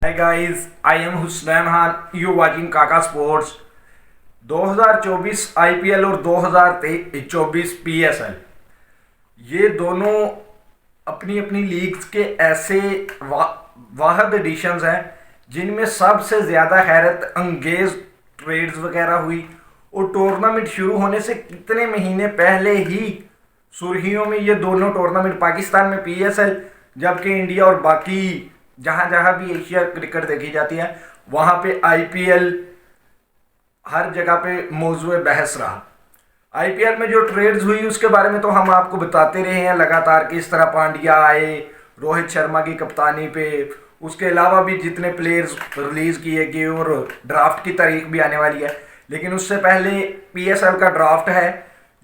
Hi guys, I am Husnain Khan. You watching Kaka Sports. 2024 IPL और 2024 PSL, ये दोनों अपनी अपनी लीग्स के ऐसे वाहिद एडिशंस हैं जिनमें सबसे ज़्यादा हैरत अंगेज ट्रेड्स वगैरह हुई। और टूर्नामेंट शुरू होने से कितने महीने पहले ही सुर्खियों में ये दोनों टूर्नामेंट, पाकिस्तान में पीएसएल, जबकि इंडिया और बाकी जहाँ जहाँ भी एशिया क्रिकेट देखी जाती है वहाँ पे आईपीएल हर जगह पे मौजूए बहस रहा। आईपीएल में जो ट्रेड्स हुई उसके बारे में तो हम आपको बताते रहे हैं लगातार कि इस तरह पांड्या आए रोहित शर्मा की कप्तानी पे, उसके अलावा भी जितने प्लेयर्स रिलीज़ किए गए और ड्राफ्ट की तारीख भी आने वाली है। लेकिन उससे पहले पीएसएल का ड्राफ्ट है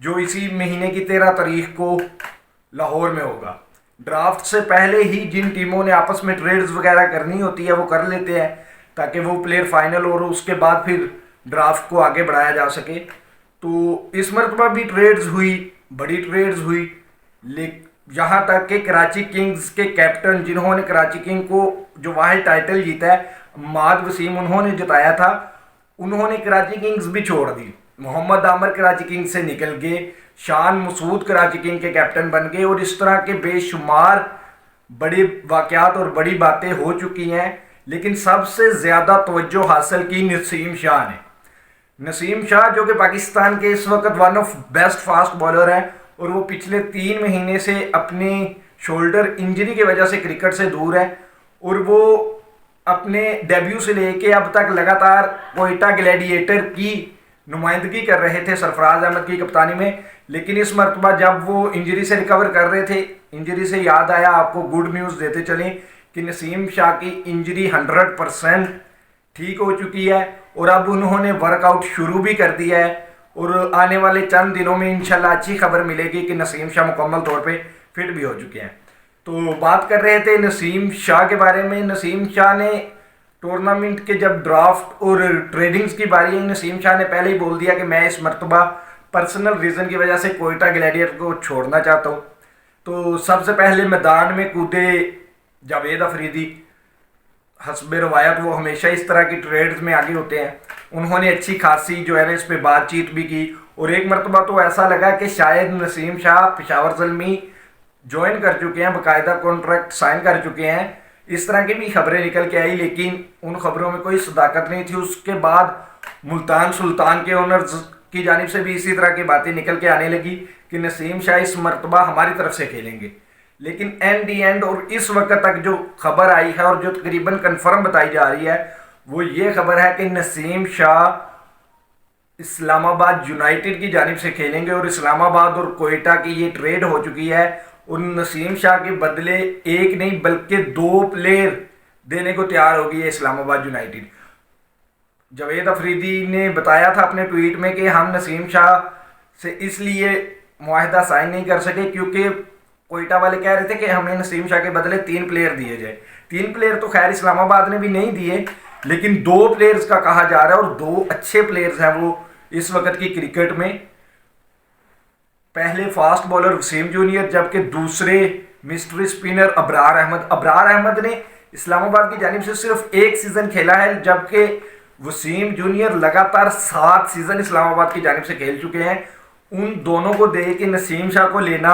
जो इसी महीने की 13 तारीख को लाहौर में होगा। ड्राफ्ट से पहले ही जिन टीमों ने आपस में ट्रेड्स वगैरह करनी होती है वो कर लेते हैं ताकि वो प्लेयर फाइनल और उसके बाद फिर ड्राफ्ट को आगे बढ़ाया जा सके। तो इस मरतबा भी ट्रेड्स हुई, बड़ी ट्रेड्स हुई। यहाँ तक कि कराची किंग्स के कैप्टन जिन्होंने कराची किंग को जो वाहिद टाइटल जीता है, माद वसीम, उन्होंने जिताया था, उन्होंने कराची किंग्स भी छोड़ दी। मोहम्मद आमिर कराची किंग्स से निकल गए, शान मसूद कराची किंग के कैप्टन बन गए और इस तरह के बेशुमार बड़े वाक़यात और बड़ी बातें हो चुकी हैं। लेकिन सबसे ज़्यादा तवज्जो हासिल की नसीम शाह ने। नसीम शाह जो कि पाकिस्तान के इस वक्त one of best fast bowler हैं और वो पिछले 3 महीने से अपने शोल्डर इंजरी की वजह से क्रिकेट से दूर है और वो अपने डेब्यू से लेके अब तक लगातार कोयटा ग्लैडिएटर की नुमाइंदगी कर रहे थे सरफराज अहमद की कप्तानी में। लेकिन इस मरतबा जब वो इंजरी से रिकवर कर रहे थे, इंजरी से याद आया, आपको गुड न्यूज़ देते चलें कि नसीम शाह की इंजरी 100% ठीक हो चुकी है और अब उन्होंने वर्कआउट शुरू भी कर दिया है और आने वाले चंद दिनों में इंशाल्लाह अच्छी खबर मिलेगी कि नसीम शाह मुकम्मल तौर पे फिट भी हो चुके हैं। तो बात कर रहे थे नसीम शाह के बारे में। नसीम शाह ने टूर्नामेंट के जब ड्राफ्ट और ट्रेडिंग्स की बारी आई, नसीम शाह ने पहले ही बोल दिया कि मैं इस मरतबा पर्सनल रीज़न की वजह से कोयटा ग्लैडिएटर को छोड़ना चाहता हूँ। तो सबसे पहले मैदान में कूदे जावेद अफरीदी। हस्ब रवायत वो हमेशा इस तरह की ट्रेड्स में आगे होते हैं। उन्होंने अच्छी खासी जो है ना इस पर बातचीत भी की और एक मरतबा तो ऐसा लगा कि शायद नसीम शाह पेशावर ज़ल्मी ज्वाइन कर चुके हैं, बाकायदा कॉन्ट्रैक्ट साइन कर चुके हैं। इस तरह की भी खबरें निकल के आई लेकिन उन खबरों में कोई सदाकत नहीं थी। उसके बाद मुल्तान सुल्तान के ओनर्स की जानिब से भी इसी तरह की बातें निकल के आने लगी कि नसीम शाह इस मरतबा हमारी तरफ से खेलेंगे। लेकिन एंड और इस वक्त तक जो खबर आई है और जो तकरीबन कंफर्म बताई जा रही है वो ये खबर है कि नसीम शाह इस्लामाबाद यूनाइटेड की जानिब से खेलेंगे और इस्लामाबाद और कोयटा की ये ट्रेड हो चुकी है और नसीम शाह के बदले एक नहीं बल्कि 2 प्लेयर देने को तैयार हो गई है इस्लामाबाद यूनाइटेड। जावेद अफरीदी ने बताया था अपने ट्वीट में कि हम नसीम शाह से इसलिए मुआहदा साइन नहीं कर सके क्योंकि कोयटा वाले कह रहे थे कि हमें नसीम शाह के बदले 3 प्लेयर दिए जाए। 3 प्लेयर तो खैर इस्लामाबाद ने भी नहीं दिए लेकिन 2 प्लेयर्स का कहा जा रहा है और 2 अच्छे प्लेयर्स हैं वो इस वक्त की क्रिकेट में। पहले फास्ट बॉलर वसीम जूनियर जबकि दूसरे मिस्ट्री स्पिनर अबरार अहमद। अबरार अहमद ने इस्लामाबाद की जानिब से सिर्फ 1 सीज़न खेला है जबकि वसीम जूनियर लगातार 7 सीज़न इस्लामाबाद की जानिब से खेल चुके हैं। उन दोनों को दे के नसीम शाह को लेना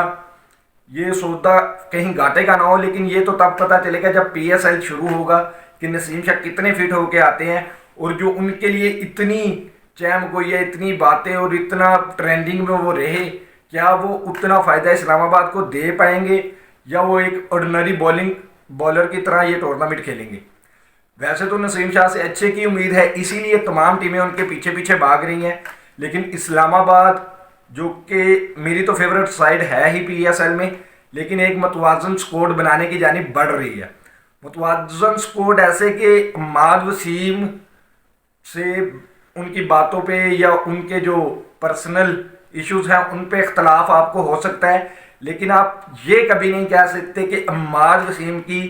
ये सौदा कहीं घाटे का ना हो, लेकिन ये तो तब पता चलेगा जब पीएसएल शुरू होगा कि नसीम शाह कितने फिट होके आते हैं और जो उनके लिए इतनी चैम गोई है, इतनी बातें और इतना ट्रेंडिंग में वो रहे, क्या वो उतना फ़ायदा इस्लामाबाद को दे पाएंगे या वो एक ऑर्डिनरी बॉलर की तरह ये टूर्नामेंट खेलेंगे। वैसे तो नसीम शाह से अच्छे की उम्मीद है, इसीलिए तमाम टीमें उनके पीछे पीछे भाग रही हैं। लेकिन इस्लामाबाद जो कि मेरी तो फेवरेट साइड है ही पीएसएल में, लेकिन एक मतवाजन स्कोर बनाने की जानिब बढ़ रही है। मतवाजन स्कोर ऐसे कि माद वसीम से उनकी बातों पे या उनके जो पर्सनल इश्यूज़ हैं उन पे इख्तलाफ आपको हो सकता है, लेकिन आप ये कभी नहीं कह सकते कि अम्माद वसीम की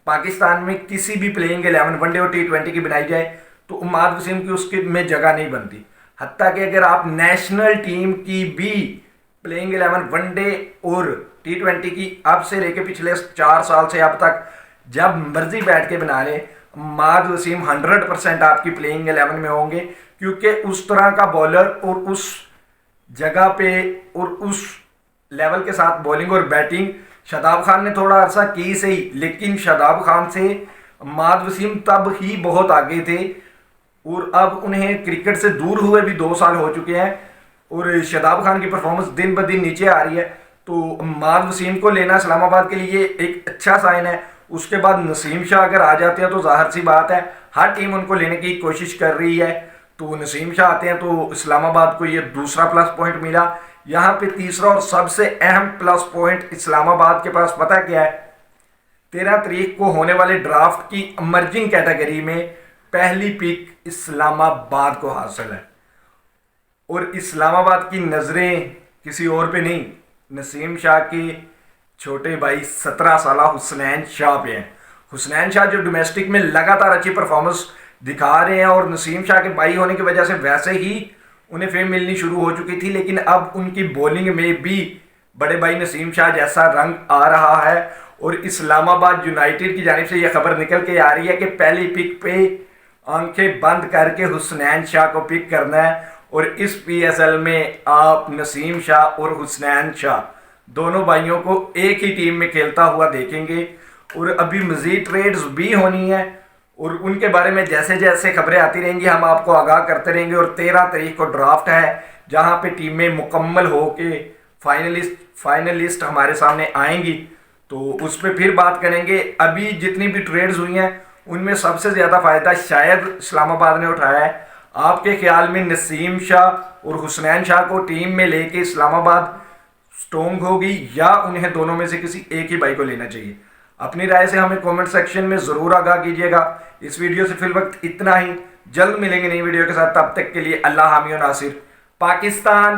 पाकिस्तान में किसी भी प्लेइंग 11 वनडे और T20 की बनाई जाए तो अम्माद वसीम की उसकी में जगह नहीं बनती। हत्ता कि अगर आप नेशनल टीम की भी प्लेइंग 11 वनडे और T20 की अब से लेके पिछले 4 साल से अब तक जब मर्जी बैठ के बना लें, माद वसीम 100% आपकी प्लेइंग 11 में होंगे, क्योंकि उस तरह का बॉलर और उस जगह पे और उस लेवल के साथ बॉलिंग और बैटिंग शादाब खान ने थोड़ा अरसा की सही, लेकिन शादाब खान से माद वसीम तब ही बहुत आगे थे और अब उन्हें क्रिकेट से दूर हुए भी 2 साल हो चुके हैं और शादाब खान की परफॉर्मेंस दिन ब दिन नीचे आ रही है। तो माद वसीम को लेना इस्लामाबाद के लिए एक अच्छा साइन है। उसके बाद नसीम शाह अगर आ जाते हैं तो जाहिर सी बात है हर टीम उनको लेने की कोशिश कर रही है। तो नसीम शाह आते हैं तो इस्लामाबाद को ये दूसरा प्लस पॉइंट मिला। यहाँ पे तीसरा और सबसे अहम प्लस पॉइंट इस्लामाबाद के पास पता क्या है, 13 तारीख को होने वाले ड्राफ्ट की इमर्जिंग कैटेगरी में पहली पिक इस्लामाबाद को हासिल है और इस्लामाबाद की नज़रें किसी और पे नहीं, नसीम शाह के छोटे भाई 17 साल हुसनैन शाह पे हैं। हुसनैन शाह जो डोमेस्टिक में लगातार अच्छी परफॉर्मेंस दिखा रहे हैं और नसीम शाह के भाई होने की वजह से वैसे ही उन्हें फेम मिलनी शुरू हो चुकी थी, लेकिन अब उनकी बॉलिंग में भी बड़े भाई नसीम शाह जैसा रंग आ रहा है। और इस्लामाबाद यूनाइटेड की जानिब से यह खबर निकल के आ रही है कि पहली पिक पे आंखें बंद करके हुसनैन शाह को पिक करना है और इस पीएसएल में आप नसीम शाह और हुसनैन शाह दोनों भाइयों को एक ही टीम में खेलता हुआ देखेंगे। और अभी मजीद ट्रेड्स भी होनी है और उनके बारे में जैसे जैसे खबरें आती रहेंगी हम आपको आगाह करते रहेंगे। और 13 तारीख को ड्राफ्ट है जहां पे टीमें मुकम्मल होके फाइनलिस्ट हमारे सामने आएंगी, तो उस पर फिर बात करेंगे। अभी जितनी भी ट्रेड्स हुई हैं उनमें सबसे ज़्यादा फ़ायदा शायद इस्लामाबाद ने उठाया है। आपके ख्याल में नसीम शाह और हुसनैन शाह को टीम में लेके इस्लामाबाद स्ट्रोंग होगी या उन्हें दोनों में से किसी एक ही भाई को लेना चाहिए? अपनी राय से हमें कमेंट सेक्शन में ज़रूर आगाह कीजिएगा। इस वीडियो से फिल वक्त इतना ही, जल्द मिलेंगे नई वीडियो के साथ, तब तक के लिए अल्लाह हामी और नासिर। पाकिस्तान